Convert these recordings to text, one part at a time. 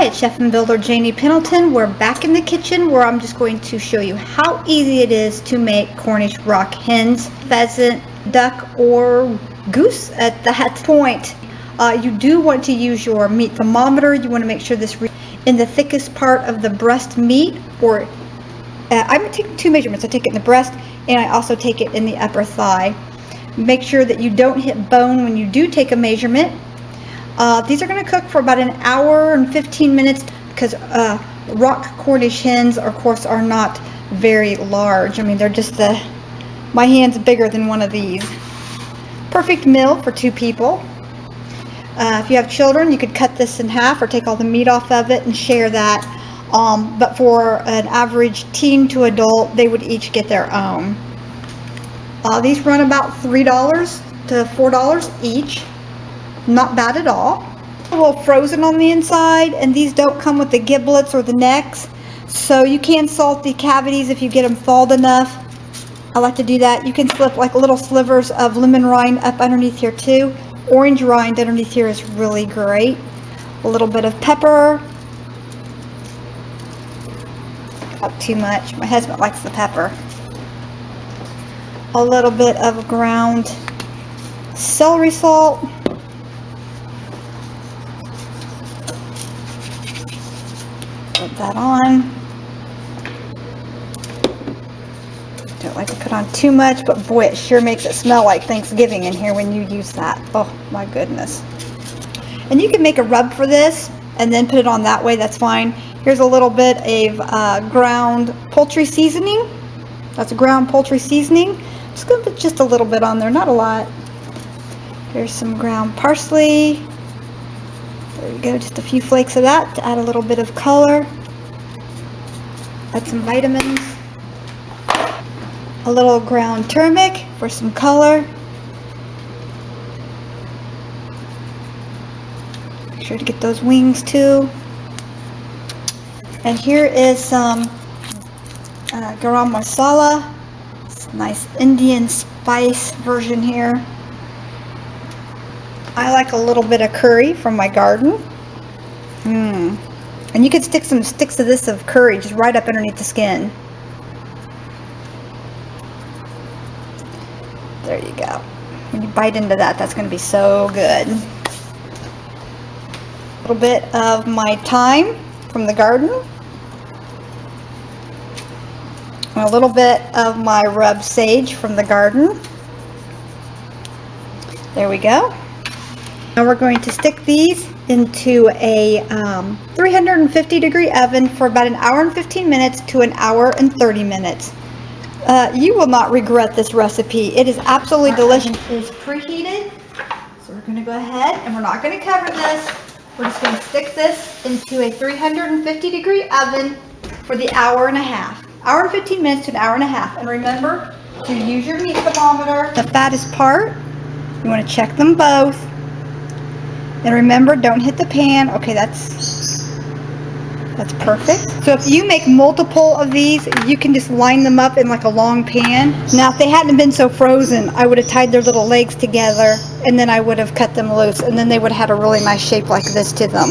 Hi, it's Chef and Builder Janie Pendleton. We're back in the kitchen where I'm just going to show you how easy it is to make Cornish rock hens, pheasant, duck, or goose at that point. You do want to use your meat thermometer. You want to make sure this in the thickest part of the breast meat, or I'm taking two measurements. I take it in the breast and I also take it in the upper thigh. Make sure that you don't hit bone when you do take a measurement. These are going to cook for about an hour and 15 minutes because rock Cornish hens, of course, are not very large. I mean, they're just my hand's bigger than one of these. Perfect meal for two people. If you have children, you could cut this in half or take all the meat off of it and share that. But for an average teen to adult, they would each get their own. These run about $3 to $4 each. Not bad at all. A little frozen on the inside, and these don't come with the giblets or the necks, so you can salt the cavities if you get them thawed enough. I like to do that. You can slip like little slivers of lemon rind up underneath here too. Orange rind underneath here is really great. A little bit of pepper. Not too much. My husband likes the pepper. A little bit of ground celery salt. Put that on. Don't like to put on too much, but boy, it sure makes it smell like Thanksgiving in here when you use that. Oh my goodness. And you can make a rub for this and then put it on that way. That's fine. Here's a little bit of ground poultry seasoning. That's ground poultry seasoning. Just gonna put just a little bit on there, not a lot. Here's some ground parsley. There you go, just a few flakes of that to add a little bit of color. Add some vitamins. A little ground turmeric for some color. Make sure to get those wings too. And here is some garam masala. It's a nice Indian spice version here. I like a little bit of curry from my garden. And you could stick some sticks of this of curry just right up underneath the skin. There you go. When you bite into that, that's going to be so good. A little bit of my thyme from the garden. And a little bit of my rubbed sage from the garden. There we go. Now we're going to stick these into a 350-degree oven for about an hour and 15 minutes to an hour and 30 minutes. You will not regret this recipe. It is absolutely delicious. It is preheated, so we're going to go ahead and we're not going to cover this. We're just going to stick this into a 350-degree oven for the hour and a half. Hour and 15 minutes to an hour and a half. And remember to use your meat thermometer. The fattest part, you want to check them both. And remember, don't hit the pan. Okay, that's perfect. So if you make multiple of these, you can just line them up in like a long pan. Now, if they hadn't been so frozen, I would have tied their little legs together and then I would have cut them loose, and then they would have had a really nice shape like this to them.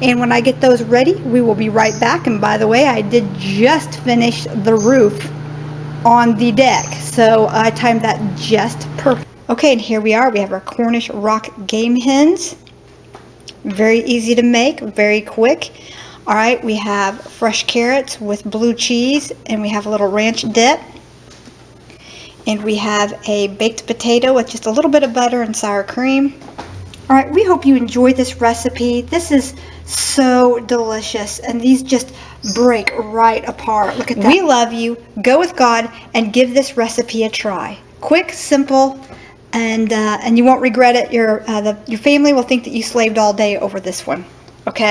And when I get those ready, we will be right back. And by the way, I did just finish the roof on the deck, so I timed that just perfect. Okay, and here we are. We have our Cornish rock game hens. Very easy to make, very quick. All right, we have fresh carrots with blue cheese, and we have a little ranch dip. And we have a baked potato with just a little bit of butter and sour cream. All right, we hope you enjoyed this recipe. This is so delicious, and these just break right apart. Look at that. We love you. Go with God and give this recipe a try. Quick, simple, and you won't regret it. Your family will think that you slaved all day over this one. Okay.